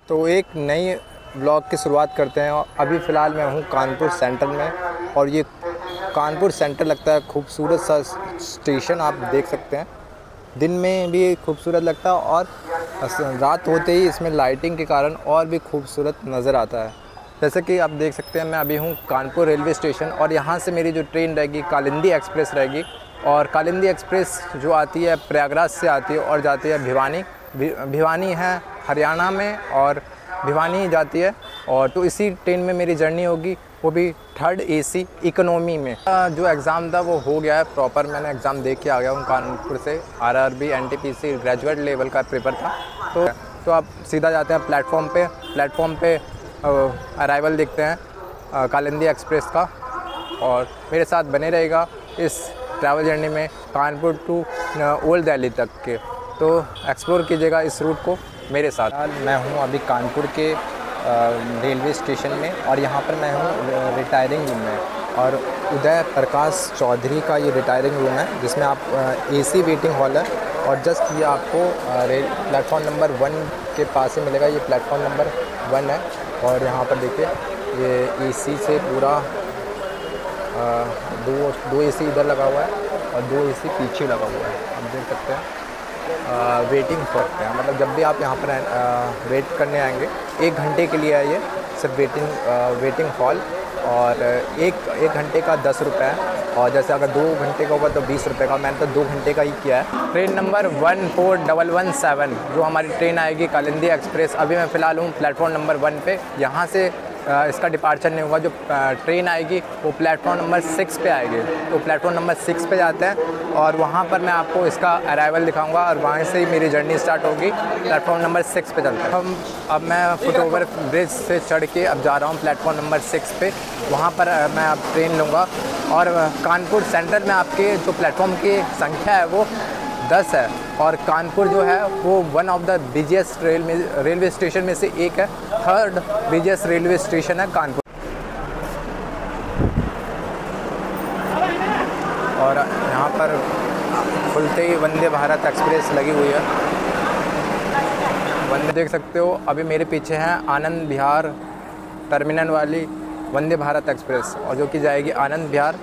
तो एक नई ब्लॉग की शुरुआत करते हैं। और अभी फ़िलहाल मैं हूँ कानपुर सेंट्रल में, और ये कानपुर सेंट्रल लगता है खूबसूरत सा स्टेशन। आप देख सकते हैं दिन में भी खूबसूरत लगता है, और रात होते ही इसमें लाइटिंग के कारण और भी खूबसूरत नज़र आता है। जैसे कि आप देख सकते हैं मैं अभी हूँ कानपुर रेलवे स्टेशन, और यहाँ से मेरी जो ट्रेन रहेगी कालिंदी एक्सप्रेस रहेगी। और कालिंदी एक्सप्रेस जो आती है प्रयागराज से आती है और जाती है भिवानी। भिवानी है हरियाणा में, और भिवानी जाती है। और तो इसी ट्रेन में मेरी जर्नी होगी, वो भी 3rd AC इकोनॉमी में। जो एग्ज़ाम था वो हो गया है प्रॉपर, मैंने एग्ज़ाम दे के आ गया हूँ कानपुर से। RRB NTPC ग्रेजुएट लेवल का पेपर था। तो आप सीधा जाते हैं प्लेटफॉर्म पे अराइवल देखते हैं कालिंदी एक्सप्रेस का, और मेरे साथ बने रहेगा इस ट्रैवल जर्नी में कानपुर टू ओल्ड दिल्ली तक के। तो एक्सप्लोर कीजिएगा इस रूट को मेरे साथ। मैं हूँ अभी कानपुर के रेलवे स्टेशन में, और यहाँ पर मैं हूँ रिटायरिंग रूम में। और उदय प्रकाश चौधरी का ये रिटायरिंग रूम है, जिसमें आप AC वेटिंग हॉल है। और जस्ट ये आपको प्लेटफॉर्म नंबर 1 के पास ही मिलेगा। ये प्लेटफॉर्म नंबर 1 है, और यहाँ पर देखिए ये AC से पूरा दो AC इधर लगा हुआ है और 2 AC पीछे लगा हुआ है। आप देख सकते हैं वेटिंग करते हैं, मतलब जब भी आप यहाँ पर वेट करने आएंगे 1 घंटे के लिए है ये सिर्फ वेटिंग हॉल। और एक घंटे का 10 रुपये है, और जैसे अगर 2 घंटे का होगा तो 20 रुपये का। मैंने तो 2 घंटे का ही किया है। ट्रेन नंबर 14117 जो हमारी ट्रेन आएगी कालिंदी एक्सप्रेस। अभी मैं फ़िलहाल हूँ प्लेटफॉर्म नंबर 1 पे। यहाँ से इसका डिपार्चर नहीं होगा। जो ट्रेन आएगी वो प्लेटफॉर्म नंबर 6 पे आएगी। तो प्लेटफॉर्म नंबर 6 पे जाते हैं, और वहाँ पर मैं आपको इसका अराइवल दिखाऊंगा, और वहाँ से ही मेरी जर्नी स्टार्ट होगी। प्लेटफॉर्म नंबर 6 पे चलते हैं अब मैं फुटओवर ब्रिज से चढ़ के अब जा रहा हूँ प्लेटफॉर्म नंबर 6 पे। वहाँ पर मैं अब ट्रेन लूँगा, और कानपुर सेंट्रल में आपके जो प्लेटफॉर्म की संख्या है वो 10 है। और कानपुर जो है वो one of the busiest railway station में से एक है। 3rd बिजिएस्ट रेलवे स्टेशन है कानपुर। और यहाँ पर खुलते ही वंदे भारत एक्सप्रेस लगी हुई है। वंदे देख सकते हो अभी मेरे पीछे है आनंद विहार टर्मिनल वाली वंदे भारत एक्सप्रेस, और जो कि जाएगी आनंद विहार।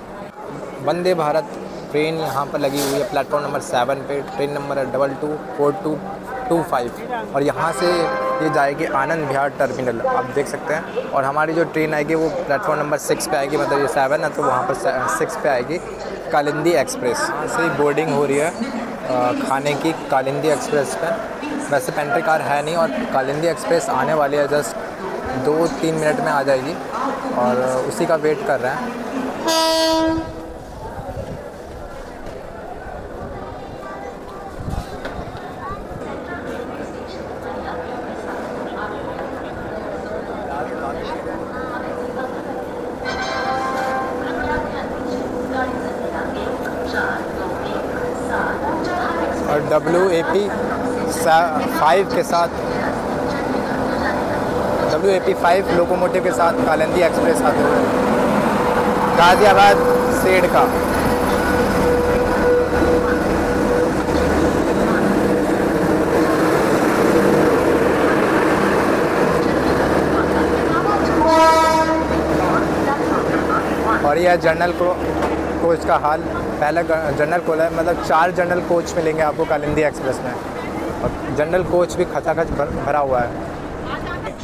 वंदे भारत ट्रेन यहाँ पर लगी हुई है प्लेटफॉर्म नंबर 7 पे। ट्रेन नंबर है 224225, और यहाँ से ये जाएगी आनंद विहार टर्मिनल, आप देख सकते हैं। और हमारी जो ट्रेन आएगी वो प्लेटफॉर्म नंबर 6 पे आएगी, मतलब ये 7 है तो वहाँ पर 6 पे आएगी कालिंदी एक्सप्रेस। से बोर्डिंग हो रही है खाने की कालिंदी एक्सप्रेस पे। वैसे पेंट्री कार है नहीं, और कालिंदी एक्सप्रेस आने वाली है, जस्ट 2-3 मिनट में आ जाएगी, और उसी का वेट कर रहे हैं। और WAP 5 के साथ WAP 5 लोकोमोटिव के साथ कालिंदी एक्सप्रेस आते हुए गाज़ियाबाद सेड का। और यह जनरल कोच का हाल। पहले जनरल कोच है, मतलब 4 जनरल कोच मिलेंगे आपको कालिंदी एक्सप्रेस में, और जनरल कोच भी खचाखच भरा हुआ है।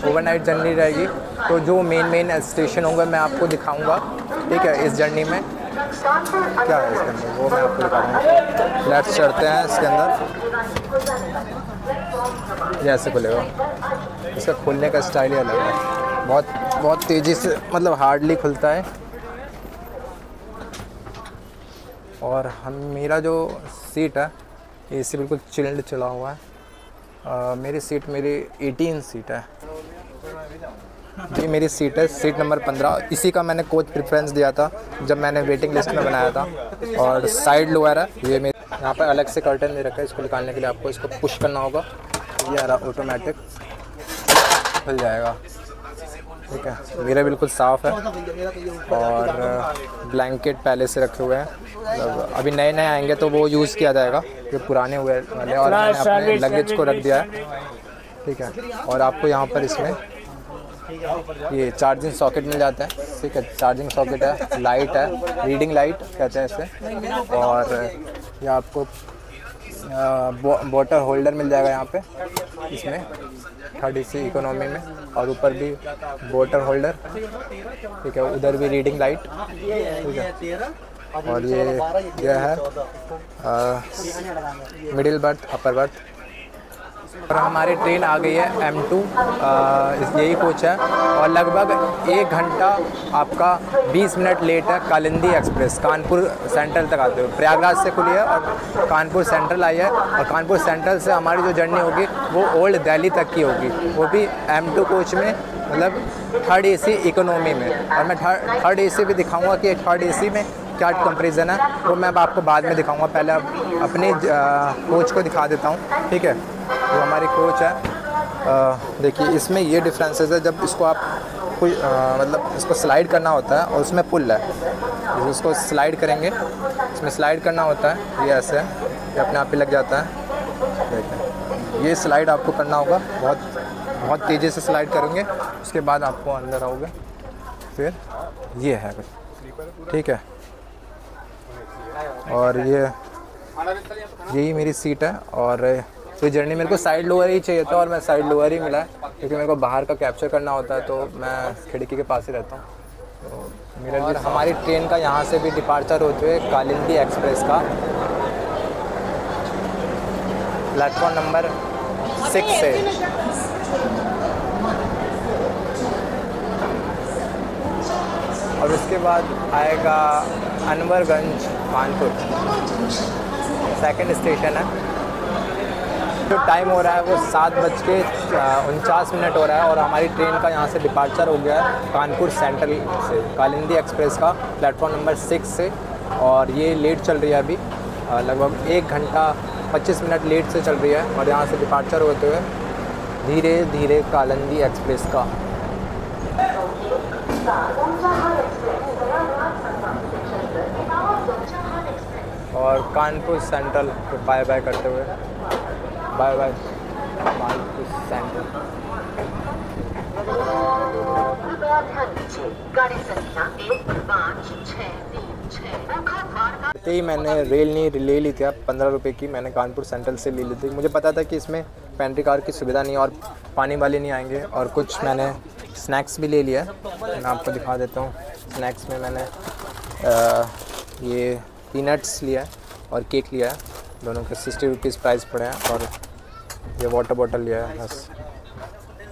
ओवरनाइट जर्नी रहेगी, तो जो मेन स्टेशन होंगे मैं आपको दिखाऊंगा, ठीक है। इस जर्नी में क्या है इसके अंदर वो मैं आपको दिखाऊंगा। फ्लैट्स चढ़ते हैं इसके अंदर, जैसे खुलेगा। इसका खुलने का स्टाइल ही अलग है, बहुत तेज़ी से, मतलब हार्डली खुलता है। और मेरा जो सीट है AC बिल्कुल चिल्ड चला हुआ है। मेरी 18 सीट है। ये मेरी सीट है, सीट नंबर 15। इसी का मैंने कोच प्रेफरेंस दिया था जब मैंने वेटिंग लिस्ट में बनाया था। और साइड लोअर है ये मेरे, यहाँ पर अलग से कर्टन दे रखा है। इसको निकालने के लिए आपको इसको पुश करना होगा, ये आ रहा ऑटोमेटिक खुल जाएगा, ठीक है। मेरा बिल्कुल साफ़ है, और ब्लैंकेट पहले से रखे हुए हैं। मतलब अभी नए आएंगे तो वो यूज़ किया जाएगा, जो पुराने हुए वाले। और मैंने अपने लगेज को रख दिया है ठीक है। और आपको यहाँ पर इसमें ये चार्जिंग सॉकेट मिल जाता है, ठीक है। चार्जिंग सॉकेट है, लाइट है, रीडिंग लाइट कहते हैं इसे। और ये आपको वाटर होल्डर मिल जाएगा यहाँ पे इसमें 3rd AC इकोनॉमी में। और ऊपर भी वाटर होल्डर, ठीक है। उधर भी रीडिंग लाइट, ठीक है। और ये है मिडिल बर्थ, अपर बर्थ। और हमारी ट्रेन आ गई है M2, यही कोच है। और लगभग 1 घंटा आपका 20 मिनट लेट है कालिंदी एक्सप्रेस कानपुर सेंट्रल तक आते हुए। प्रयागराज से खुली है और कानपुर सेंट्रल आई है। और कानपुर सेंट्रल से हमारी जो जर्नी होगी वो ओल्ड दिल्ली तक की होगी, वो भी M2 कोच में, मतलब 3rd AC इकोनॉमी में। और मैं 3rd AC भी दिखाऊंगा कि 3rd AC में क्या कंपैरिजन है, वो मैं अब आपको बाद में दिखाऊंगा। पहले अब अपनी कोच को दिखा देता हूँ, ठीक है। जो हमारी कोच है, देखिए इसमें ये डिफरेंसेस है। जब इसको आप कोई मतलब इसको स्लाइड करना होता है और उसमें पुल है, इसको स्लाइड करेंगे, इसमें स्लाइड करना होता है, ये ऐसे है, ये अपने आप ही लग जाता है। देखिए ये स्लाइड आपको करना होगा, बहुत तेज़ी से स्लाइड करेंगे, उसके बाद आपको अंदर आओगे। फिर ये है कुछ, ठीक है। और यही मेरी सीट है। और तो जर्नी मेरे को साइड लोअर ही चाहिए था और मैं साइड लोअर ही मिला है, क्योंकि मेरे को बाहर का कैप्चर करना होता है, तो मैं खिड़की के पास ही रहता हूँ। तो मेरा और हमारी ट्रेन का यहाँ से भी डिपार्चर होते हुए कालिंदी एक्सप्रेस का प्लेटफॉर्म नंबर 6 से और उसके बाद आएगा अनवरगंज कानपुर, 2nd स्टेशन है। जो टाइम हो रहा है वो 7:49 हो रहा है और हमारी ट्रेन का यहाँ से डिपार्चर हो गया है कानपुर सेंट्रल से कालिंदी एक्सप्रेस का प्लेटफॉर्म नंबर 6 से। और ये लेट चल रही है अभी, लगभग 1 घंटा 25 मिनट लेट से चल रही है। और यहाँ से डिपार्चर होते हुए धीरे धीरे कालिंदी एक्सप्रेस का और कानपुर सेंट्रल को बाय बाय करते हुए बाय बाय कानपुर सेंट्रल। ही मैंने रेल नहीं ले ली थी, अब 15 रुपये की मैंने कानपुर सेंट्रल से ले ली थी। मुझे पता था कि इसमें पेंट्री कार की सुविधा नहीं और पानी वाले नहीं आएंगे। और कुछ मैंने स्नैक्स भी ले लिया है, मैं आपको दिखा देता हूँ। स्नैक्स में मैंने ये पीनट्स लिया है और केक लिया है, दोनों के 60 रुपीज़ प्राइस पड़े हैं। और ये वाटर बॉटल लिया है बस।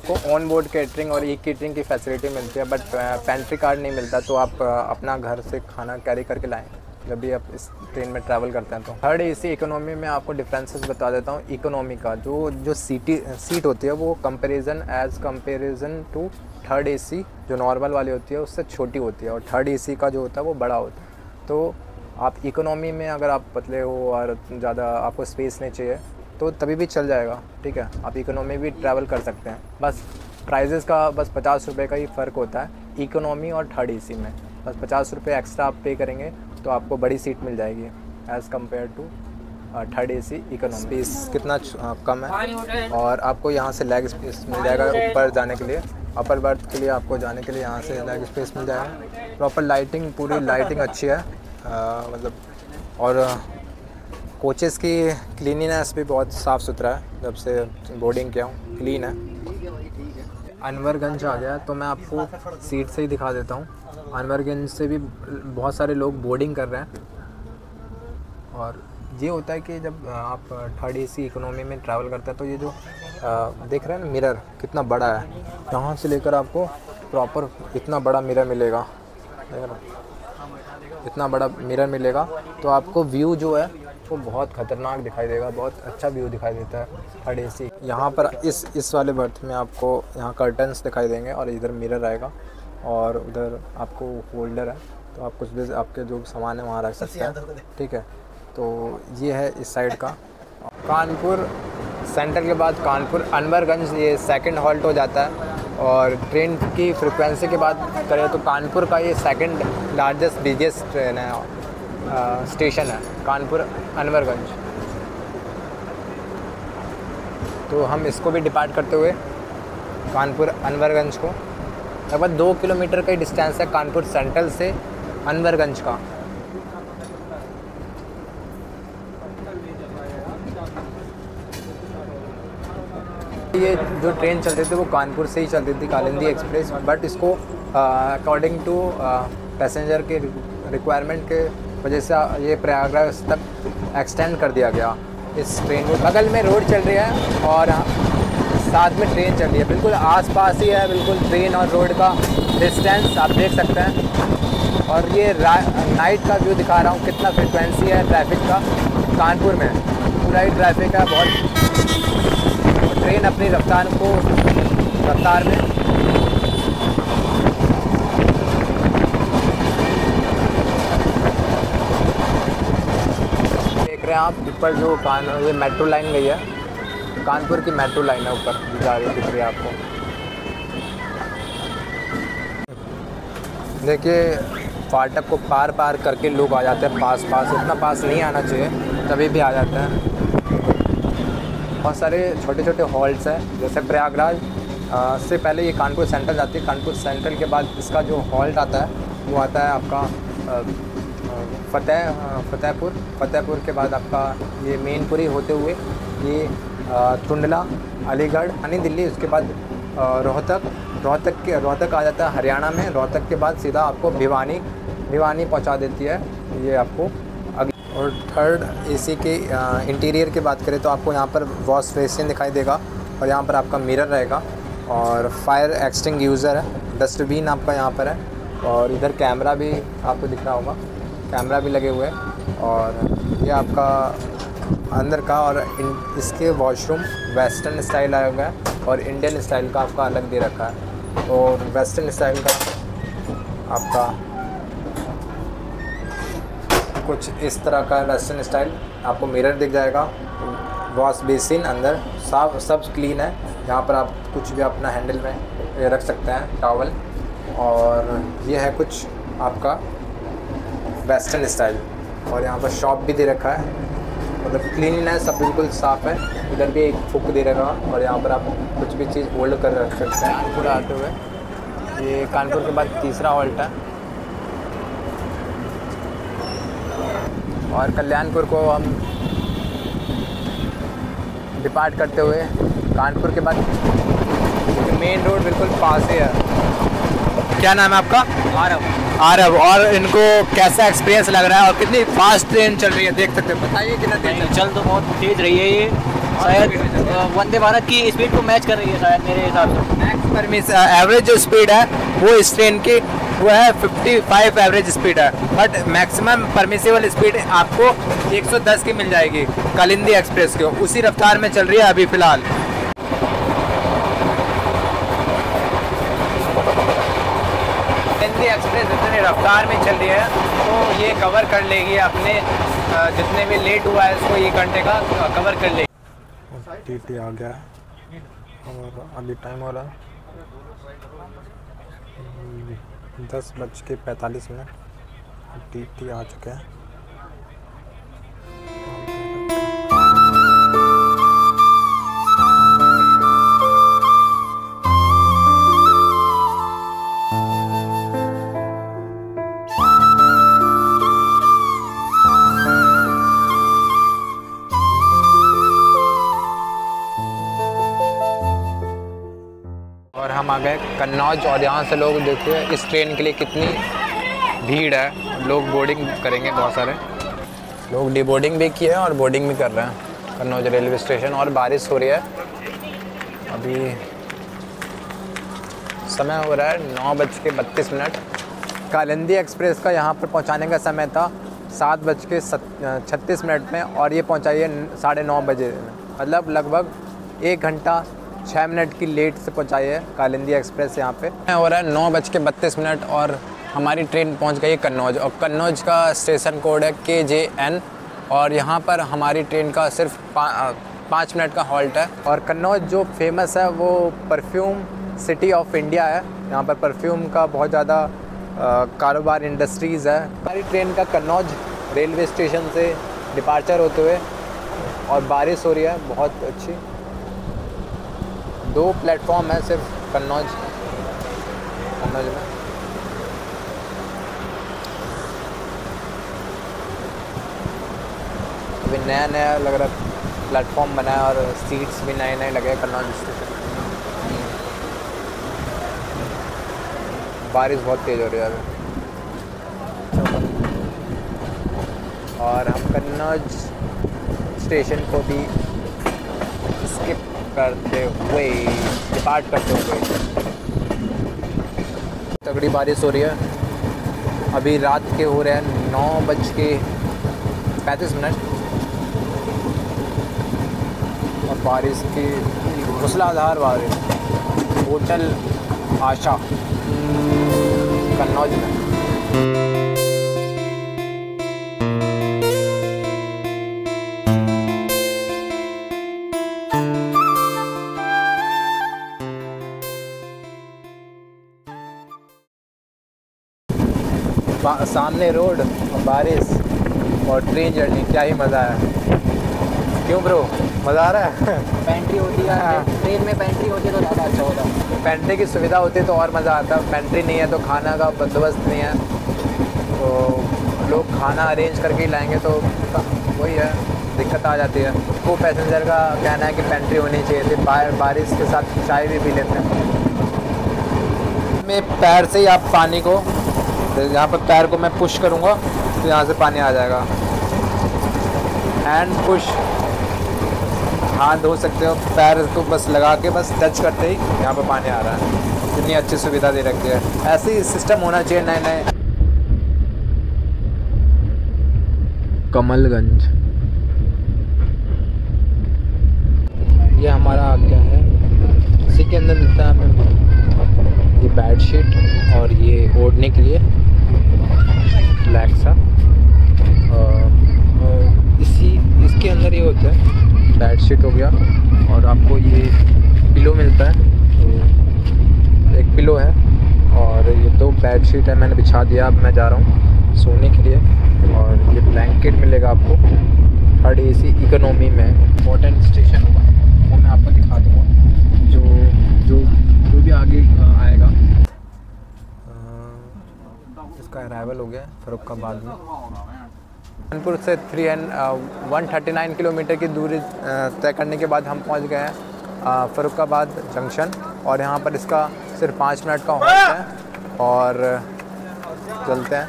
को ऑन बोर्ड कैटरिंग और ई कैटरिंग की फैसिलिटी मिलती है, बट पेंट्री कार्ड नहीं मिलता, तो आप अपना घर से खाना कैरी करके लाएँ जब भी आप इस ट्रेन में ट्रैवल करते हैं। तो 3rd AC इकोनॉमी में आपको डिफरेंसेस बता देता हूँ। इकोनॉमी का जो सीट होती है वो कंपेरिजन टू 3rd AC जो नॉर्मल वाली होती है उससे छोटी होती है, और 3rd AC का जो होता है वो बड़ा होता है। तो आप इकोनॉमी में अगर आप पतले हो और ज़्यादा आपको स्पेस नहीं चाहिए तो तभी भी चल जाएगा, ठीक है। आप इकोनॉमी भी ट्रैवल कर सकते हैं। बस प्राइजेज़ का बस 50 रुपये का ही फ़र्क होता है इकोनॉमी और 3rd AC में। बस 50 रुपये एक्स्ट्रा आप पे करेंगे तो आपको बड़ी सीट मिल जाएगी as compare to 3rd AC economy. Space कितना कम है। और आपको यहाँ से लेग स्पेस मिल जाएगा ऊपर जाने के लिए, अपर बर्थ के लिए आपको जाने के लिए यहाँ से लेग स्पेस मिल जाएगा। प्रॉपर लाइटिंग, पूरी लाइटिंग अच्छी है, मतलब। और कोचेस की क्लीनिनेस भी बहुत साफ़ सुथरा है, जब से बोर्डिंग किया हूँ क्लीन है। अनवरगंज आ गया तो मैं आपको सीट से ही दिखा देता हूँ। अनवरगंज से भी बहुत सारे लोग बोर्डिंग कर रहे हैं। और ये होता है कि जब आप 3rd AC इकोनॉमी में ट्रैवल करते हैं तो ये जो देख रहे हैं ना मिरर कितना बड़ा है, यहाँ से लेकर आपको प्रॉपर इतना बड़ा मिरर मिलेगा, इतना बड़ा मिरर मिलेगा। तो आपको व्यू जो है वो बहुत ख़तरनाक दिखाई देगा, बहुत अच्छा व्यू दिखाई देता है 3rd AC। यहाँ पर इस वाले बर्थ में आपको यहाँ कर्टन्स दिखाई देंगे और इधर मिरर आएगा और उधर आपको होल्डर है, तो आप कुछ भी आपके जो सामान है वहाँ रख सकते हैं, ठीक है। तो ये है इस साइड का। कानपुर सेंट्रल के बाद कानपुर अनवरगंज ये 2nd हॉल्ट हो जाता है। और ट्रेन की फ्रिक्वेंसी की बात करें तो कानपुर का ये 2nd लार्जेस्ट बिगेस्ट ट्रेन है, स्टेशन है कानपुर अनवरगंज। तो हम इसको भी डिपार्ट करते हुए कानपुर अनवरगंज को, लगभग 2 किलोमीटर का डिस्टेंस है कानपुर सेंट्रल से अनवरगंज का। ये जो ट्रेन चल रही थी वो कानपुर से ही चलती थी, कालिंदी एक्सप्रेस, बट इसको अकॉर्डिंग टू पैसेंजर के रिक्वायरमेंट के वजह से ये प्रयागराज तक एक्सटेंड कर दिया गया। इस ट्रेन को बगल में रोड चल रही है और साथ में ट्रेन चल रही है, बिल्कुल आसपास ही है, बिल्कुल ट्रेन और रोड का डिस्टेंस आप देख सकते हैं। और ये नाइट का व्यू दिखा रहा हूँ, कितना फ्रिक्वेंसी है ट्रैफिक का कानपुर में, पूरा ही ट्रैफिक है बहुत। ट्रेन अपनी रफ्तार में देख रहे हैं आप ऊपर जो ये मेट्रो लाइन गई है, कानपुर की मेट्रो लाइन है ऊपर जा रही दिख रही है आपको। देखिए फाटक को पार करके लोग आ जाते हैं पास, इतना पास नहीं आना चाहिए, तभी भी आ जाते हैं। बहुत सारे छोटे छोटे हॉल्ट्स हैं, जैसे प्रयागराज से पहले ये कानपुर सेंट्रल जाती है, कानपुर सेंट्रल के बाद इसका जो हॉल्ट आता है वो आता है आपका फतेहपुर के बाद आपका ये मेनपुरी होते हुए ये टुंडला, अलीगढ़ यानी दिल्ली, उसके बाद रोहतक आ जाता है हरियाणा में। रोहतक के बाद सीधा आपको भिवानी पहुंचा देती है ये आपको। और थर्ड एसी के इंटीरियर की बात करें तो आपको यहाँ पर वॉश बेसिन दिखाई देगा और यहाँ पर आपका मिरर रहेगा और फायर एक्सटिंग्यूशर है, डस्टबिन आपका यहाँ पर है और इधर कैमरा भी आपको दिख रहा होगा, कैमरा भी लगे हुए हैं। और ये आपका अंदर का, और इसके वॉशरूम वेस्टर्न स्टाइल आया हुआ है और इंडियन स्टाइल का आपका अलग दे रखा है। और वेस्टर्न स्टाइल का आपका कुछ इस तरह का वेस्टर्न स्टाइल आपको मिरर दिख जाएगा। वॉश बेसिन अंदर साफ सब क्लीन है, यहाँ पर आप कुछ भी अपना हैंडल में रख सकते हैं, टॉवल। और ये है कुछ आपका वेस्टर्न स्टाइल। और यहाँ पर शॉप भी दे रखा है, मतलब क्लीननेस सब बिल्कुल साफ़ है। इधर भी एक फुक दे रखा और यहाँ पर आप कुछ भी चीज़ होल्ड कर रख सकते हैं। कानपुर आते हुए ये कानपुर के बाद तीसरा हॉल्ट है और कल्याणपुर को हम डिपार्ट करते हुए कानपुर के बाद मेन रोड बिल्कुल पास ही है। क्या नाम है आपका? आरव। और इनको कैसा एक्सपीरियंस लग रहा है और कितनी फास्ट ट्रेन चल रही है, देख सकते हैं, बताइए कितना तेज चल तो बहुत तेज़ रही है ये, शायद वंदे भारत की स्पीड को मैच कर रही है शायद मेरे हिसाब से। मैक्स परमिशन एवरेज जो स्पीड है वो इस ट्रेन की वो है 55 एवरेज स्पीड है, बट मैक्सिमम परमिसिबल स्पीड आपको 110 की मिल जाएगी कालिंदी एक्सप्रेस की, उसी रफ्तार में चल रही है अभी फ़िलहाल। कालिंदी एक्सप्रेस इतनी रफ्तार में चल रही है तो ये कवर कर लेगी अपने जितने भी लेट हुआ है इसको, 1 घंटे का कवर कर लेगी। टीटी आ गया और अभी टाइम हो रहा है 10:45। टीटी आ चुके हैं। और हम आ गए कन्नौज और यहाँ से लोग देखिए इस ट्रेन के लिए कितनी भीड़ है, लोग बोर्डिंग करेंगे, बहुत सारे लोग डी बोर्डिंग भी किए हैं और बोर्डिंग भी कर रहे हैं कन्नौज रेलवे स्टेशन। और बारिश हो रही है, अभी समय हो रहा है 9:32। कालिंदी एक्सप्रेस का यहाँ पर पहुँचाने का समय था 7:36 में और ये पहुँचाई है 9:30 बजे, मतलब लगभग 1 घंटा 6 मिनट की लेट से पहुँचाई है कालिंदी एक्सप्रेस। यहाँ पे हो रहा है 9:32 और हमारी ट्रेन पहुँच गई है कन्नौज, और कन्नौज का स्टेशन कोड है KJN और यहाँ पर हमारी ट्रेन का सिर्फ 5 मिनट का हॉल्ट है। और कन्नौज जो फेमस है वो परफ्यूम सिटी ऑफ इंडिया है, यहाँ पर परफ्यूम का बहुत ज़्यादा कारोबार इंडस्ट्रीज़ है। हमारी ट्रेन का कन्नौज रेलवे स्टेशन से डिपार्चर होते हुए, और बारिश हो रही है बहुत अच्छी, 2 प्लेटफॉर्म है सिर्फ कन्नौज में। अभी नया लग रहा प्लेटफॉर्म बना है और सीट्स भी नए लगे कन्नौज स्टेशन में। बारिश बहुत तेज़ हो रही है अभी, और हम कन्नौज स्टेशन को भी स्किप करते हुए डिपार्ट करते हुए। तगड़ी बारिश हो रही है। अभी रात के हो रहे हैं 9:35 और बारिश की मूसलाधार बारिश। होटल आशा कन्नौज में। सामने रोड, बारिश और ट्रेन जर्नी, क्या ही मज़ा है। क्यों ब्रो, मज़ा आ रहा है? पेंट्री होती है ट्रेन में, पेंट्री होती है तो ज़्यादा अच्छा होता है। पेंट्री की सुविधा होती है तो और मज़ा आता है। पेंट्री नहीं है तो खाना का बंदोबस्त नहीं है, तो लोग खाना अरेंज करके ही लाएंगे, तो वही है, दिक्कत आ जाती है। वो पैसेंजर का कहना है कि पेंट्री होनी चाहिए थी। बारिश के साथ चाय भी पी लेते हैं। में पैर से ही आप पानी को, यहाँ पर पैर को मैं पुश करूँगा तो यहाँ से पानी आ जाएगा। हैंड पुश, हाथ धो सकते हो, पैर को बस लगा के बस टच करते ही यहाँ पर पानी आ रहा है। इतनी अच्छी सुविधा दे रखी है। ऐसे ही सिस्टम होना चाहिए नए। कमलगंज ये हमारा आ गया है। इसी के अंदर मिलता है हमें ये बेडशीट और ये ओढ़ने के लिए ब्लैक सा। इसके अंदर ये होता है, बेडशीट हो गया और आपको ये पिलो मिलता है। तो एक पिलो है और ये 2 बेडशीट है, मैंने बिछा दिया। अब मैं जा रहा हूँ सोने के लिए। और ये ब्लैंकेट मिलेगा आपको 3rd AC इकोनॉमी में। इम्पोर्टेंट स्टेशन होगा वो मैं आपको दिखा दूँगा, जो भी आगे आएगा। इसका अराइवल हो गया फर्रुखाबाद में। कानपुर से 139 किलोमीटर की दूरी तय करने के बाद हम पहुंच गए हैं फर्रुखाबाद जंक्शन। और यहाँ पर इसका सिर्फ 5 मिनट का हॉल्ट है और चलते हैं।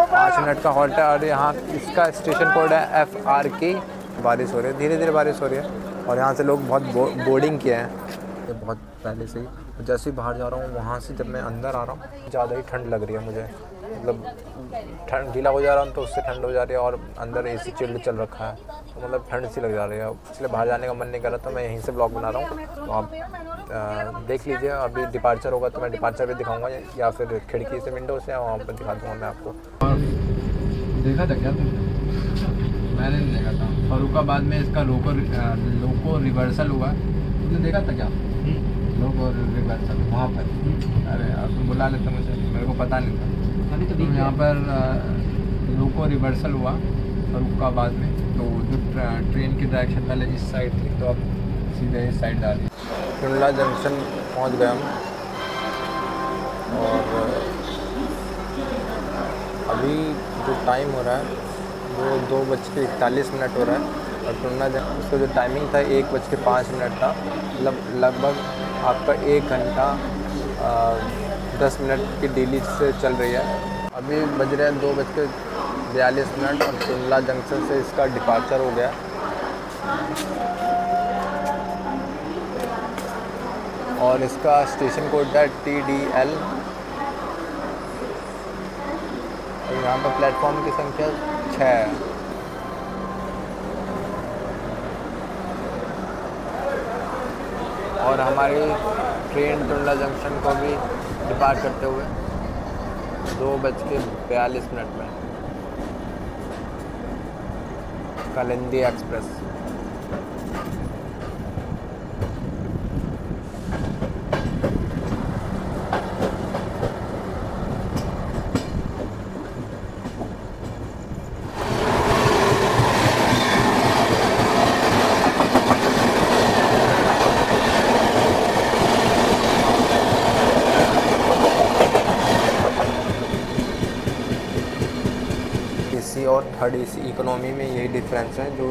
5 मिनट का हॉल्ट है और यहाँ इसका स्टेशन कोड है FRK। बारिश हो रही है, धीरे धीरे बारिश हो रही है और यहाँ से लोग बहुत बोर्डिंग किए हैं ये बहुत पहले से ही। जैसे ही बाहर जा रहा हूँ वहाँ से जब मैं अंदर आ रहा हूँ ज़्यादा ही ठंड लग रही है मुझे। मतलब ठंड गीला हो जा रहा हूँ तो उससे ठंड हो जा रही है और अंदर AC चिल्ड चल रखा है, तो मतलब ठंड सी लग जा रही है। इसलिए बाहर जाने का मन नहीं कर रहा, तो मैं यहीं से ब्लॉग बना रहा हूँ। तो आप देख लीजिए। अभी डिपार्चर होगा तो मैं डिपार्चर भी दिखाऊंगा या फिर खिड़की से, विंडो से वहाँ पर दिखा दूँगा मैं आपको। देखा था क्या मैंने नहीं देखा था। फर्रुखाबाद में इसका लोको रिवर्सल हुआ है, तुमने देखा था क्या? लोको रिवर्सल वहाँ पर। अरे आप बुला लेते मुझे, मेरे को पता नहीं था। तो यहाँ पर लोको रिवर्सल हुआ फर्रुखाबाद में। तो जो ट्रेन की डायरेक्शन पहले इस साइड थी तो अब सीधे इस साइड जा रही है। टुंडला जंक्शन पहुँच गए हम और अभी जो टाइम हो रहा है वो 2:41 हो रहा है। और टुंडला उसका जो टाइमिंग था 1:05 था। मतलब लगभग आपका 1 घंटा 10 मिनट की डिले से चल रही है। अभी बज रहे हैं 2:42 और टुंडला जंक्शन से इसका डिपार्चर हो गया। और इसका स्टेशन कोड है TDL। और यहाँ पर प्लेटफॉर्म की संख्या 6 है। और हमारी ट्रेन टुंडला जंक्शन को भी डिपार्ट करते हुए 2:42 में कालिंदी एक्सप्रेस। और थर्ड AC इकोनॉमी में यही डिफरेंस है। जो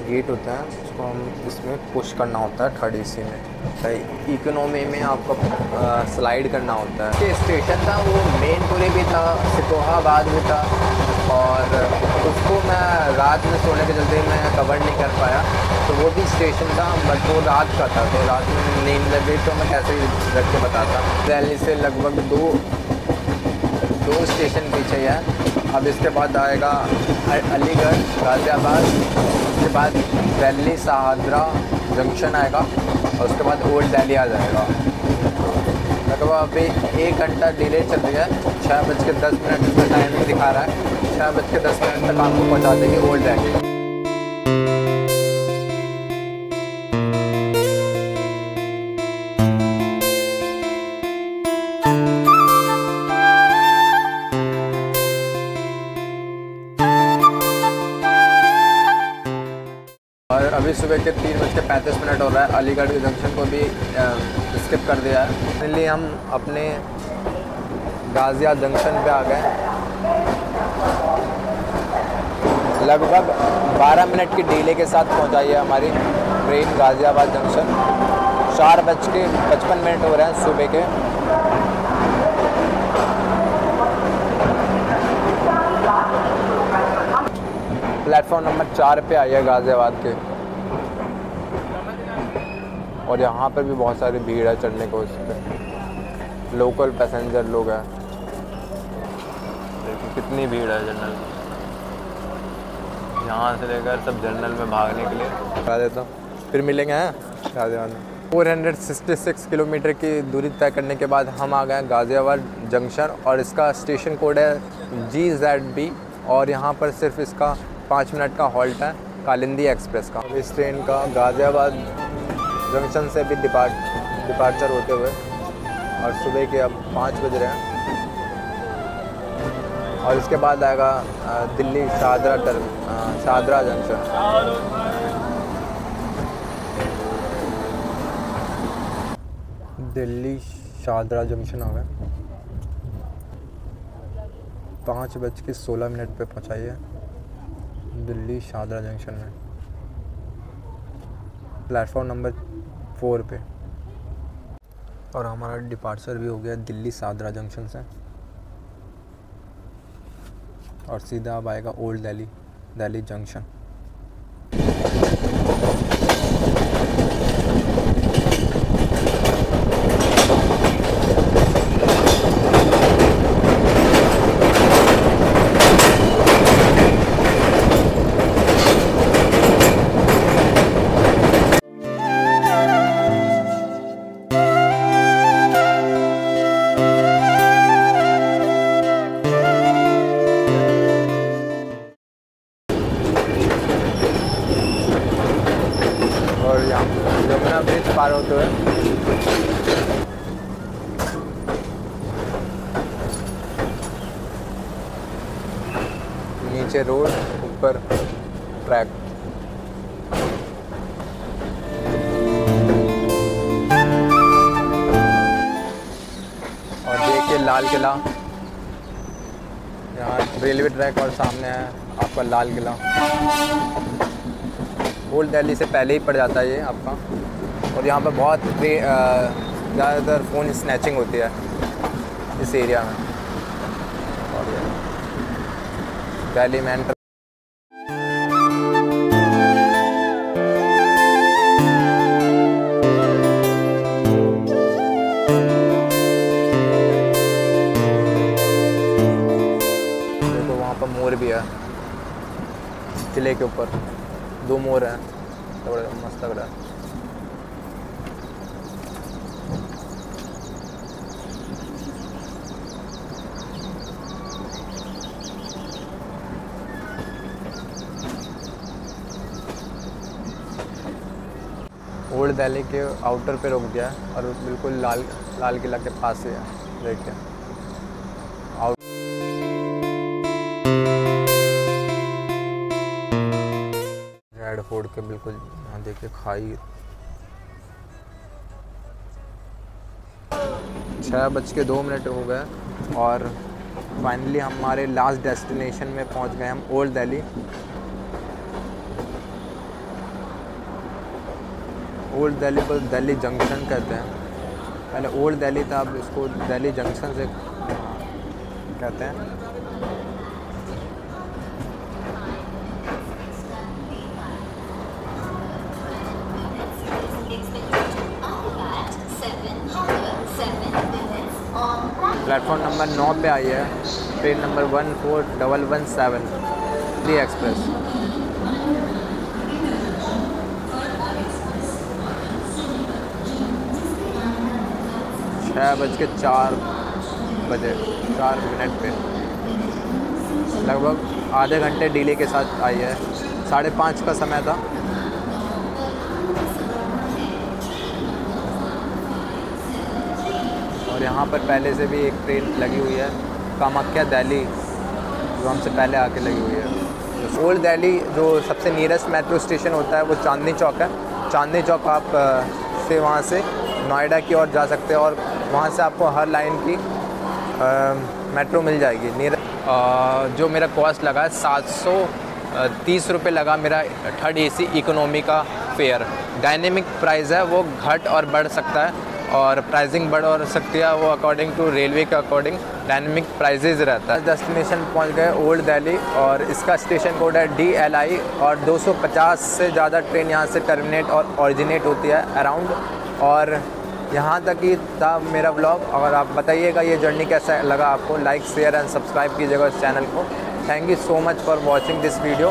गेट होता है उसको हम इसमें पुश करना होता है थर्ड AC में, सही। इकोनॉमी में आपको स्लाइड करना होता है। ये स्टेशन था वो मेनपुरी भी था, सिकोहाबाद भी था, और उसको मैं रात में सोने के चलते मैं कवर नहीं कर पाया, तो वो भी स्टेशन था बट वो रात का था, तो रात में नींद लगी तो मैं कैसे रख के बताता। दिल्ली से लगभग दो स्टेशन पीछे है। अब इसके बाद आएगा अलीगढ़, गाज़ियाबाद, उसके बाद दिल्ली शाहदरा जंक्शन आएगा, और उसके बाद ओल्ड दिल्ली आ जाएगा। लगभग अभी 1 घंटा डिले चल रही है। 6:10 का टाइम दिखा रहा है। 6:10 तक आपको पहुंचा देंगे ओल्ड दिल्ली। और अभी सुबह के 3:35 हो रहा है। अलीगढ़ के जंक्शन को भी स्किप कर दिया है, इसलिए हम अपने गाज़िया जंक्शन पे आ गए। लगभग 12 मिनट की डिले के साथ पहुंचाई है हमारी ट्रेन गाज़ियाबाद जंक्शन। 4:55 हो रहे हैं सुबह के। प्लेटफॉर्म नंबर 4 पे आई है गाज़ियाबाद के, और यहाँ पर भी बहुत सारी भीड़ है चढ़ने को। उस पर लोकल पैसेंजर लोग हैं, देखिए कितनी भीड़ है जनरल। यहाँ से लेकर सब जनरल में भागने के लिए बता देता हूँ, फिर मिलेंगे हैं गाज़ियाबाद में। 466 किलोमीटर की दूरी तय करने के बाद हम आ गए गाज़ियाबाद जंक्शन, और इसका स्टेशन कोड है GZB, और यहाँ पर सिर्फ इसका 5 मिनट का हॉल्ट है कालिंदी एक्सप्रेस का। इस ट्रेन का गाज़ियाबाद जंक्शन से भी डिपार्चर होते हुए, और सुबह के अब 5 बज रहे हैं, और इसके बाद आएगा दिल्ली शाहदरा जंक्शन। दिल्ली शाहदरा जंक्शन आ गया। 5:16 पे पहुँचाई है दिल्ली शाहदरा जंक्शन में, प्लेटफॉर्म नंबर 4 पे। और हमारा डिपार्चर भी हो गया दिल्ली शाहदरा जंक्शन से, और सीधा अब आएगा ओल्ड दिल्ली जंक्शन। और यहाँ यमुना ब्रिज पार होते हुए नीचे रोड, ऊपर ट्रैक। और देखिए लाल किला, यहाँ रेलवे ट्रैक, और सामने है आपका लाल किला। ओल्ड दिल्ली से पहले ही पड़ जाता है ये आपका, और यहाँ पर बहुत ज़्यादातर फ़ोन स्नैचिंग होती है इस एरिया में। और दिल्ली में देखो वहाँ पर मोर भी है, किले के ऊपर 2 मोर हैं, थोड़ा मस्त लग रहा है। ओल्ड दिल्ली के आउटर पे रुक गया है, और बिल्कुल लाल किला के पास ही है। देखिए रेड फोर्ट के बिल्कुल यहाँ देखिए खाई। 6:02 हो गए, और फाइनली हमारे लास्ट डेस्टिनेशन में पहुंच गए हम, ओल्ड दिल्ली। ओल्ड दिल्ली को दिल्ली जंक्शन कहते हैं। पहले ओल्ड दिल्ली था, अब इसको दिल्ली जंक्शन से कहते हैं। प्लेटफॉर्म नंबर 9 पे आई है ट्रेन नंबर 14117 दिल्ली एक्सप्रेस। छः बज के 4 मिनट पे, लगभग आधे घंटे डिले के साथ आई है। 5:30 का समय था। और यहाँ पर पहले से भी एक ट्रेन लगी हुई है, कामाख्या दिल्ली, जो हमसे पहले आके लगी हुई है। ओल्ड दिल्ली जो सबसे नियरेस्ट मेट्रो स्टेशन होता है वो चांदनी चौक है। चांदनी चौक आप से वहाँ से नोएडा की ओर जा सकते हैं और वहाँ से आपको हर लाइन की मेट्रो मिल जाएगी। जो मेरा कॉस्ट लगा 730 रुपये लगा मेरा थर्ड AC इकोनॉमी का फेयर। डायनेमिक प्राइस है, वो घट और बढ़ सकता है और प्राइसिंग बढ़ और सकती है, वो अकॉर्डिंग टू रेलवे के अकॉर्डिंग डायनेमिक प्राइजेज रहता है। डेस्टिनेशन पहुंच गए ओल्ड दिल्ली और इसका स्टेशन कोड है DLI और 250 से ज़्यादा ट्रेन यहाँ से टर्मिनेट और ऑरिजिनेट होती है अराउंड। और यहाँ तक ही था मेरा ब्लॉग। अगर आप बताइएगा ये जर्नी कैसा लगा आपको, लाइक शेयर एंड सब्सक्राइब कीजिएगा इस चैनल को। Thank you so much for watching this video.